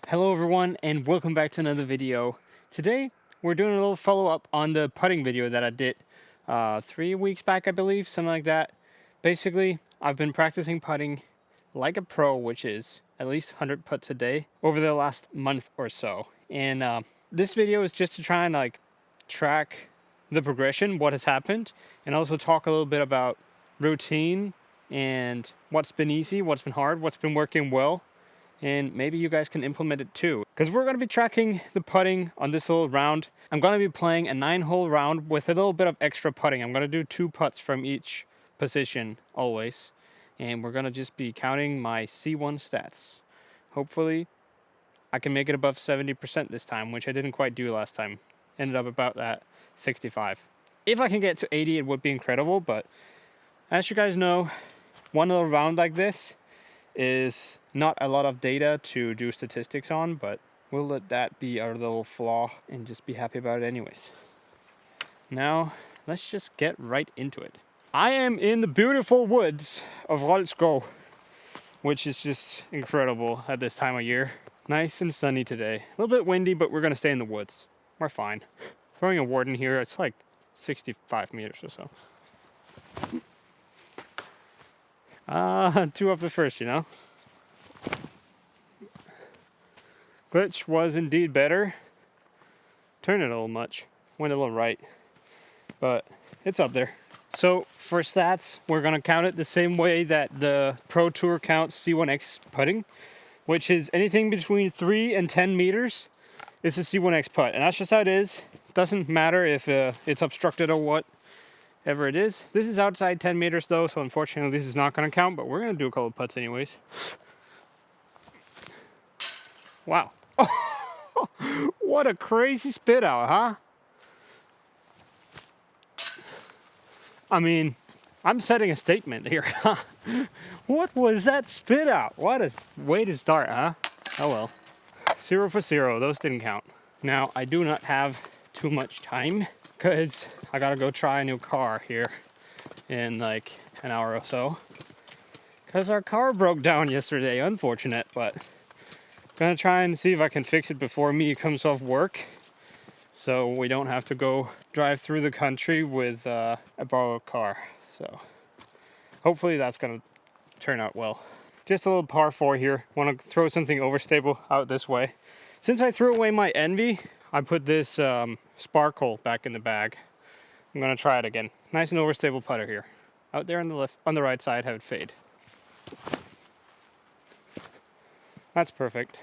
Hello everyone and welcome back to another video. Today we're doing a little follow-up on the putting video that I did 3 weeks back, I believe, something like that. Basically, I've been practicing putting like a pro, which is at least 100 putts a day over the last month or so. And this video is just to try and track the progression, what has happened, and also talk a little bit about routine and what's been easy, what's been hard, what's been working well. And maybe you guys can implement it too, because we're going to be tracking the putting on this little round. I'm going to be playing a 9-hole round with a little bit of extra putting. I'm going to do 2 putts from each position always, and we're going to just be counting my C1 stats. Hopefully I can make it above 70% this time, which I didn't quite do last time. Ended up about that 65. If I can get to 80, it would be incredible, but as you guys know, one little round like this is not a lot of data to do statistics on, but we'll let that be our little flaw and just be happy about it anyways. Now, let's just get right into it. I am in the beautiful woods of Rolsko, which is just incredible at this time of year. Nice and sunny today. A little bit windy, but we're gonna stay in the woods. We're fine. Throwing a warden here, it's like 65 meters or so. 2 up the first, you know? Glitch was indeed better. Turned it a little much. Went a little right. But it's up there. So for stats, we're going to count it the same way that the Pro Tour counts C1X putting, which is anything between 3 and 10 meters is a C1X putt. And that's just how it is. Doesn't matter if it's obstructed or whatever it is. This is outside 10 meters though, so unfortunately this is not going to count, but we're going to do a couple putts anyways. Wow. What a crazy spit out, huh? I mean, I'm setting a statement here. What was that spit out? What a way to start, huh? Oh well. 0 for 0, those didn't count. Now, I do not have too much time because I gotta go try a new car here in like an hour or so. Because our car broke down yesterday, unfortunate, but gonna try and see if I can fix it before me comes off work, so we don't have to go drive through the country with a borrowed car. So hopefully that's gonna turn out well. Just a little par 4 here. Want to throw something overstable out this way. Since I threw away my Envy, I put this Sparkle back in the bag. I'm gonna try it again. Nice and overstable putter here. Out there on the right side, have it fade. That's perfect.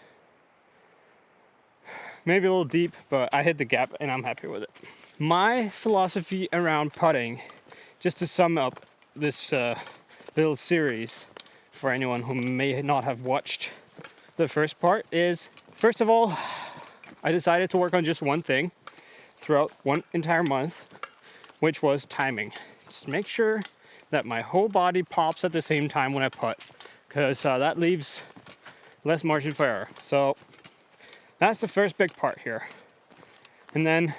Maybe a little deep, but I hit the gap and I'm happy with it. My philosophy around putting, just to sum up this little series for anyone who may not have watched the first part, is first of all, I decided to work on just one thing throughout one entire month, which was timing. Just make sure that my whole body pops at the same time when I putt, because that leaves less margin for error. So that's the first big part here. And then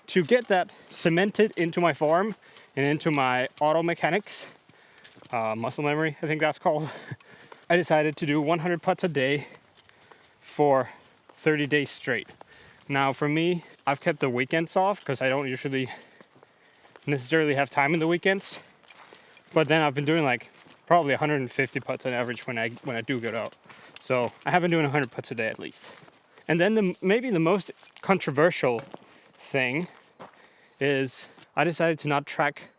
to get that cemented into my form and into my auto mechanics, muscle memory, I think that's called, I decided to do 100 putts a day for 30 days straight. Now for me, I've kept the weekends off because I don't usually necessarily have time in the weekends. But then I've been doing like probably 150 putts on average when I do get out. So I have been doing 100 putts a day at least. And then maybe the most controversial thing is I decided to not track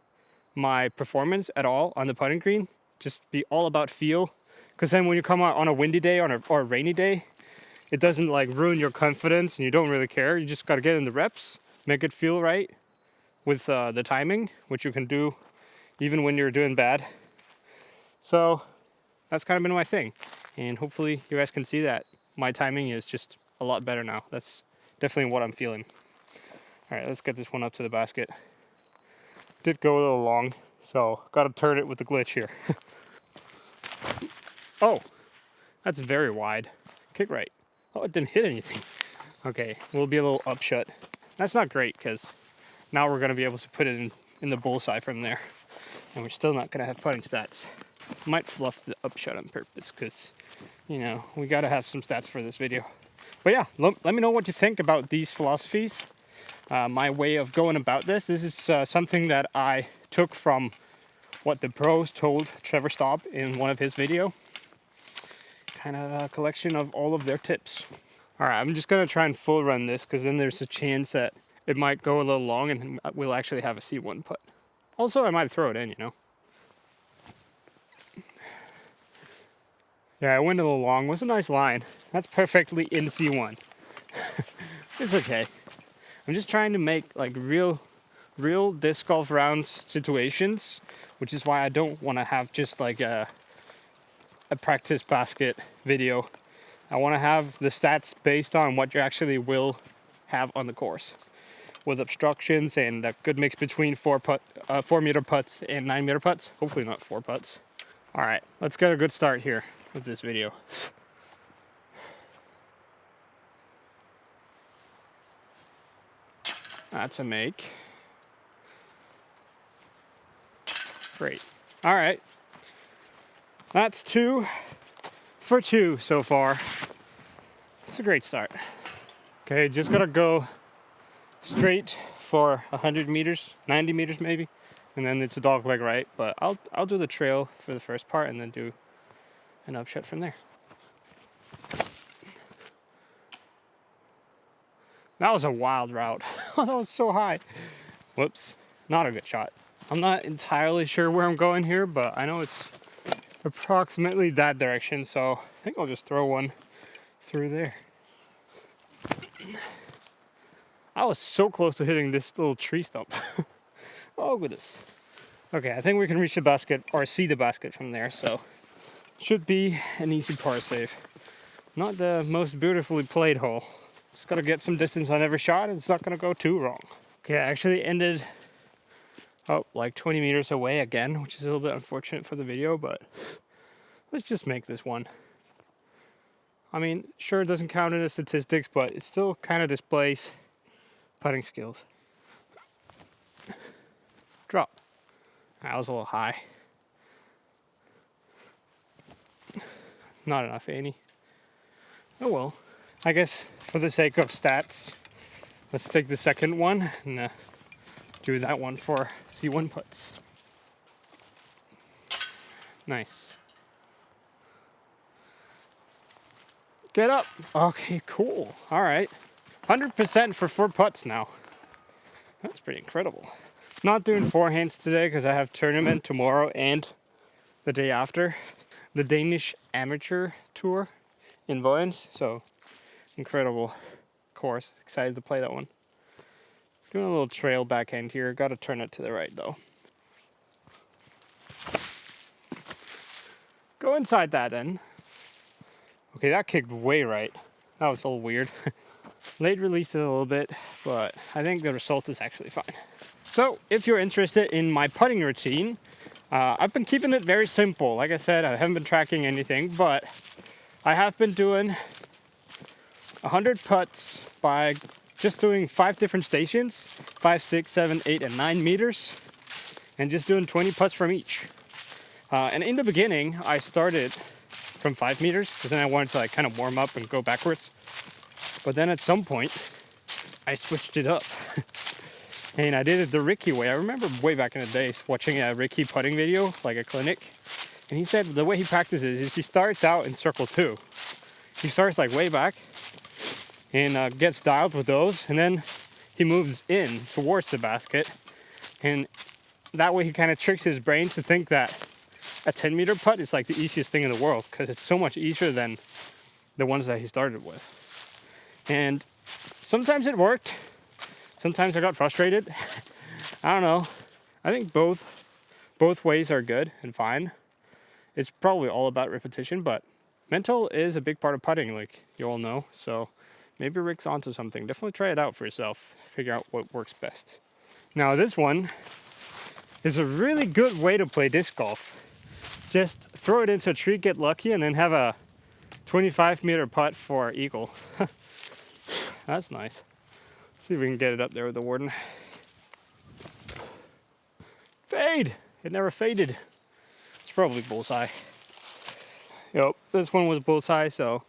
my performance at all on the putting green. Just be all about feel. Because then when you come out on a windy day or a rainy day, it doesn't like ruin your confidence and you don't really care. You just got to get in the reps, make it feel right with the timing, which you can do even when you're doing bad. So that's kind of been my thing. And hopefully you guys can see that my timing is just a lot better now. That's definitely what I'm feeling. All right, let's get this one up to the basket. Did go a little long, so got to turn it with the glitch here. Oh, that's very wide. Kick right. Oh, it didn't hit anything. Okay, we'll be a little upshot. That's not great because now we're going to be able to put it in the bullseye from there. And we're still not going to have putting stats. Might fluff the upshot on purpose because you know, we gotta have some stats for this video. But yeah, let me know what you think about these philosophies. My way of going about this. This is something that I took from what the pros told Trevor Staub in one of his videos. Kind of a collection of all of their tips. All right, I'm just gonna try and full run this because then there's a chance that it might go a little long and we'll actually have a C1 putt. Also, I might throw it in, you know. Yeah, I went a little long. It was a nice line. That's perfectly in C1. It's okay. I'm just trying to make like real disc golf rounds situations, which is why I don't want to have just like a practice basket video. I want to have the stats based on what you actually will have on the course, with obstructions and a good mix between 4 meter putts and 9 meter putts. Hopefully not 4 putts. All right, let's get a good start here with this video. That's a make. Great. All right. That's 2 for 2 so far. It's a great start. Okay, just gotta go straight for 100 meters, 90 meters maybe, and then it's a dog leg right. But I'll do the trail for the first part and then do an upshot from there. That was a wild route. That was so high. Whoops, not a good shot. I'm not entirely sure where I'm going here, but I know it's approximately that direction, so I think I'll just throw one through there. I was so close to hitting this little tree stump. Oh goodness. Okay, I think we can reach the basket or see the basket from there, so should be an easy par save. Not the most beautifully played hole. Just gotta get some distance on every shot and it's not gonna go too wrong. Okay, I actually ended like 20 meters away again, which is a little bit unfortunate for the video, but let's just make this one. I mean, sure, it doesn't count in the statistics, but it still kind of displays putting skills. Drop. That was a little high. Not enough, Annie. Oh well. I guess for the sake of stats, let's take the second one and do that one for C1 putts. Nice. Get up. Okay, cool. All right. 100% for 4 putts now. That's pretty incredible. Not doing forehands today because I have tournament tomorrow and the day after. The Danish Amateur Tour in Vojens. So, incredible course. Excited to play that one. Doing a little trail backhand here. Got to turn it to the right though. Go inside that then. Okay, that kicked way right. That was a little weird. Late released it a little bit, but I think the result is actually fine. So, if you're interested in my putting routine, I've been keeping it very simple. Like I said, I haven't been tracking anything, but I have been doing 100 putts by just doing 5 different stations, 5, 6, 7, 8, and 9 meters, and just doing 20 putts from each. And in the beginning, I started from 5 meters, because then I wanted to like kind of warm up and go backwards. But then at some point, I switched it up. And I did it the Ricky way. I remember way back in the days watching a Ricky putting video, like a clinic. And he said the way he practices is he starts out in circle 2. He starts like way back and gets dialed with those. And then he moves in towards the basket. And that way he kind of tricks his brain to think that a 10-meter putt is like the easiest thing in the world because it's so much easier than the ones that he started with. And sometimes it worked. Sometimes I got frustrated. I don't know. I think both ways are good and fine. It's probably all about repetition, but mental is a big part of putting, like you all know. So maybe Rick's onto something. Definitely try it out for yourself. Figure out what works best. Now this one is a really good way to play disc golf. Just throw it into a tree, get lucky, and then have a 25-meter putt for eagle. That's nice. See if we can get it up there with the Warden. Fade! It never faded. It's probably bullseye. Yep, this one was bullseye, so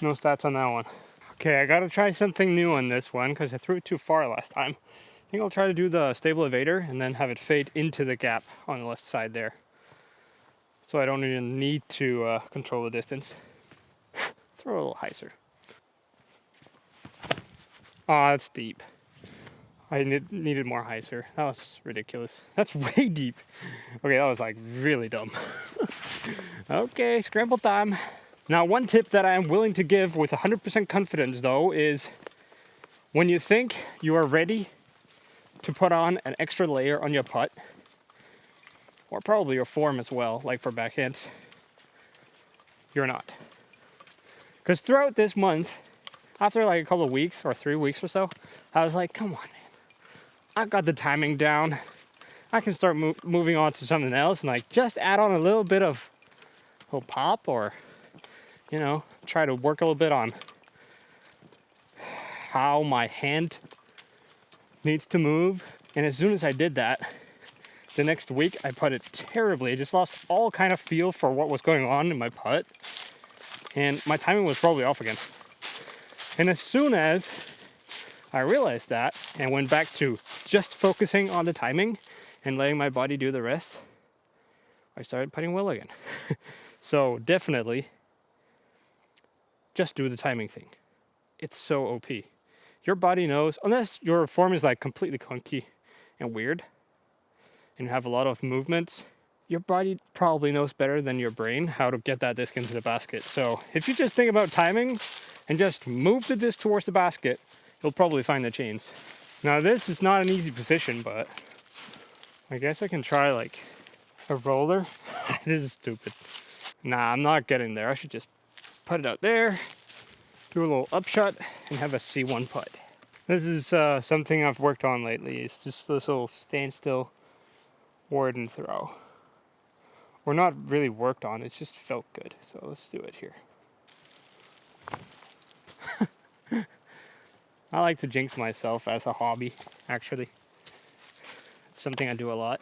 no stats on that one. Okay, I gotta try something new on this one because I threw it too far last time. I think I'll try to do the stable evader and then have it fade into the gap on the left side there. So I don't even need to control the distance. Throw a little hyzer. Ah, that's deep. I needed more hyzer. That was ridiculous. That's way deep. Okay, that was like really dumb. Okay, scramble time. Now, one tip that I am willing to give with 100% confidence though is when you think you are ready to put on an extra layer on your putt, or probably your form as well, like for backhands, you're not. Because throughout this month, after like a couple of weeks or 3 weeks or so, I was like, come on, man. I've got the timing down. I can start moving on to something else and like just add on a little bit of pop, or, you know, try to work a little bit on how my hand needs to move. And as soon as I did that, the next week I putted terribly. I just lost all kind of feel for what was going on in my putt. And my timing was probably off again. And as soon as I realized that and went back to just focusing on the timing and letting my body do the rest, I started putting well again. So definitely just do the timing thing. It's so OP. Your body knows, unless your form is like completely clunky and weird and you have a lot of movements, your body probably knows better than your brain how to get that disc into the basket. So if you just think about timing and just move the disc towards the basket, you'll probably find the chains. Now this is not an easy position, but I guess I can try like a roller. This is stupid. Nah, I'm not getting there. I should just put it out there, do a little upshot, and have a C1 putt. This is something I've worked on lately. It's just this little standstill warden throw. Or not really worked on, it just felt good. So let's do it here. I like to jinx myself as a hobby, actually. It's something I do a lot.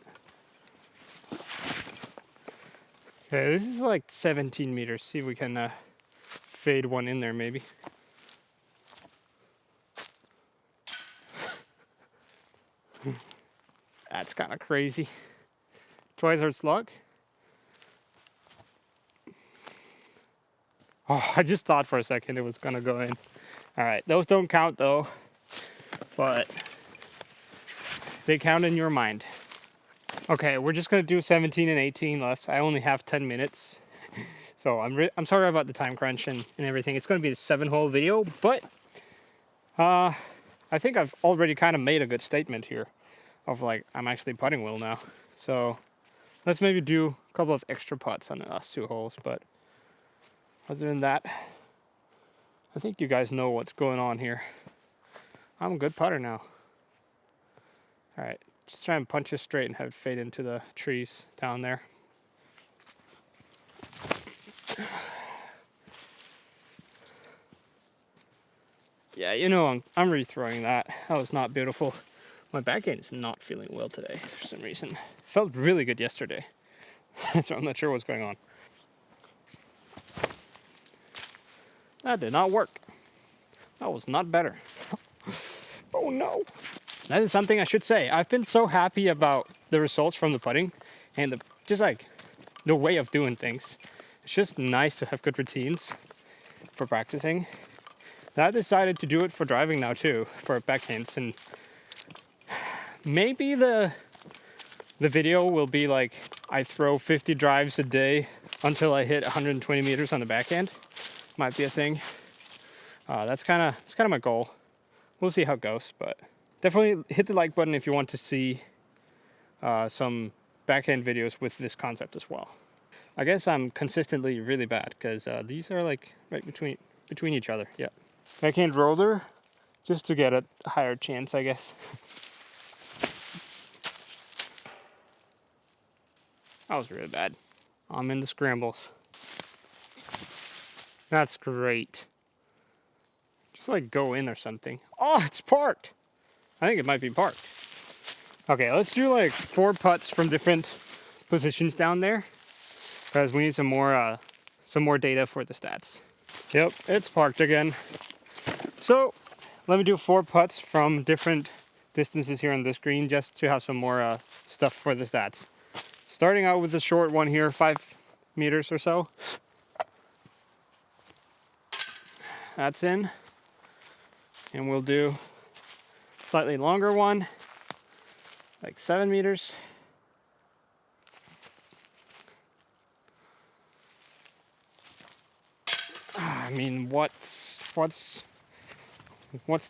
Okay, this is like 17 meters. See if we can fade one in there maybe. That's kind of crazy. Twice our luck. Oh, I just thought for a second it was gonna go in. All right, those don't count though, but they count in your mind. Okay, we're just gonna do 17 and 18 left. I only have 10 minutes. So I'm sorry about the time crunch and everything. It's gonna be a 7-hole video, but I think I've already kind of made a good statement here of like, I'm actually putting well now. So let's maybe do a couple of extra putts on the last 2 holes, but other than that, I think you guys know what's going on here. I'm a good putter now. All right, just try and punch it straight and have it fade into the trees down there. Yeah, you know, I'm rethrowing that. That was not beautiful. My backhand is not feeling well today for some reason. Felt really good yesterday. So I'm not sure what's going on. That did not work. That was not better. Oh no. That is something I should say. I've been so happy about the results from the putting and just like the way of doing things. It's just nice to have good routines for practicing. And I decided to do it for driving now too, for backhands, and maybe the video will be like I throw 50 drives a day until I hit 120 meters on the backhand. Might be a thing. That's kind of my goal. We'll see how it goes, but definitely hit the like button if you want to see some backhand videos with this concept as well. I guess I'm consistently really bad because these are like right between each other. Yeah. Backhand roller, just to get a higher chance, I guess. That was really bad. I'm in the scrambles. That's great. Just like go in or something. Oh, it's parked. I think it might be parked. Okay, let's do like 4 putts from different positions down there, because we need some more some more data for the stats. Yep, it's parked again. So let me do 4 putts from different distances here on this green just to have some more stuff for the stats. Starting out with the short one here, 5 meters or so. That's in. And we'll do slightly longer one, like 7 meters. I mean, what's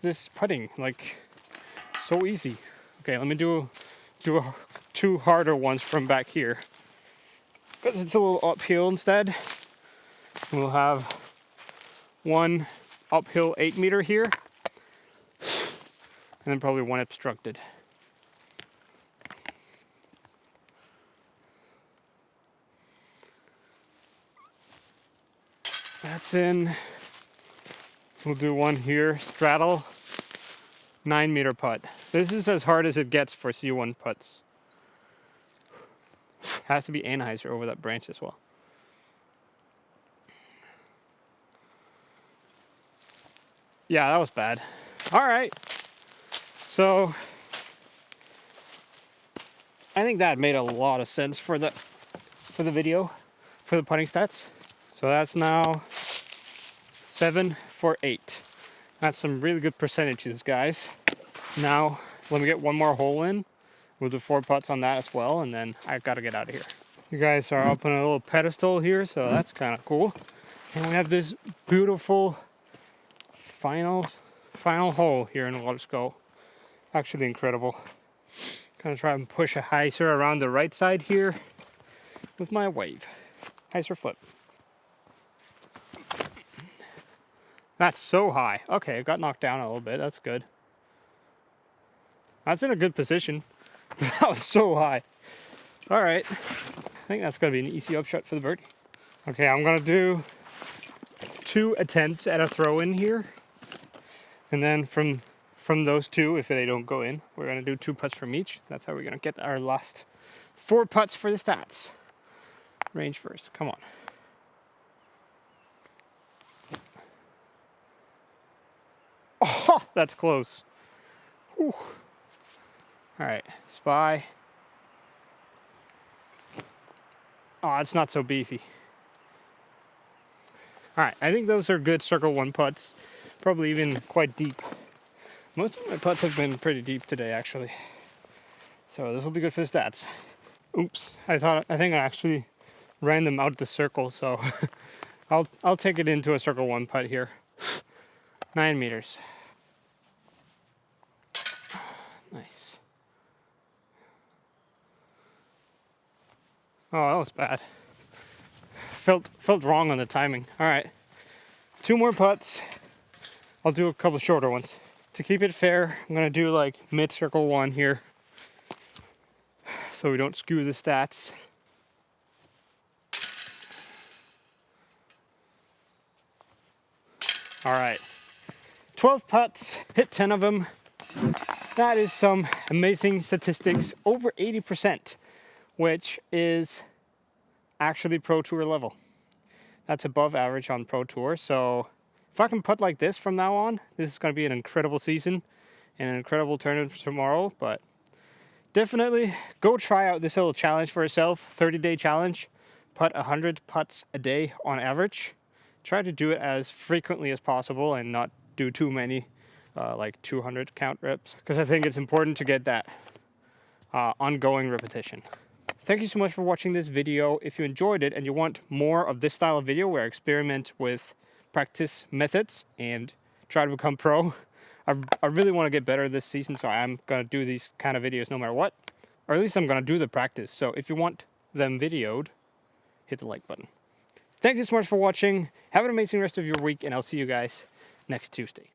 this putting? Like, so easy. Okay, let me do 2 harder ones from back here. Because it's a little uphill instead. We'll have one uphill 8 meter here. And then probably one obstructed. That's in. We'll do one here, straddle, 9 meter putt. This is as hard as it gets for C1 putts. Has to be Anheuser over that branch as well. Yeah, that was bad. All right. So I think that made a lot of sense for the video, for the putting stats. So that's now 7 for 8. That's some really good percentages, guys. Now let me get one more hole in. We'll do 4 putts on that as well, and then I gotta get out of here. You guys are up on a little pedestal here, so that's kind of cool. And we have this beautiful final hole here in Let's Go. Actually incredible. Gonna try and push a hyzer around the right side here with my wave. Hyzer flip. That's so high. Okay, it got knocked down a little bit. That's good. That's in a good position. That was so high. All right. I think that's gonna be an easy upshot for the birdie. Okay, I'm gonna do 2 attempts at a throw in here. And then from those 2, if they don't go in, we're gonna do 2 putts from each. That's how we're gonna get our last 4 putts for the stats. Range first, come on. Oh, that's close. Whew. All right, spy. Oh, it's not so beefy. All right, I think those are good circle 1 putts. Probably even quite deep. Most of my putts have been pretty deep today, actually. So this will be good for the stats. Oops, I think I actually ran them out the circle, so I'll take it into a circle 1 putt here. 9 meters. Nice. Oh, that was bad. Felt wrong on the timing. All right, 2 more putts. I'll do a couple shorter ones. To keep it fair, I'm gonna do like mid-circle 1 here, so we don't skew the stats. All right, 12 putts, hit 10 of them. That is some amazing statistics, over 80%, which is actually Pro Tour level. That's above average on Pro Tour, so if I can putt like this from now on, this is going to be an incredible season and an incredible tournament tomorrow. But definitely go try out this little challenge for yourself, 30-day challenge. Putt 100 putts a day on average. Try to do it as frequently as possible and not do too many, like 200 count reps, because I think it's important to get that ongoing repetition. Thank you so much for watching this video. If you enjoyed it and you want more of this style of video where I experiment with practice methods and try to become pro, I really want to get better this season, so I'm going to do these kind of videos no matter what. Or at least I'm going to do the practice. So if you want them videoed, hit the like button. Thank you so much for watching. Have an amazing rest of your week, and I'll see you guys next Tuesday.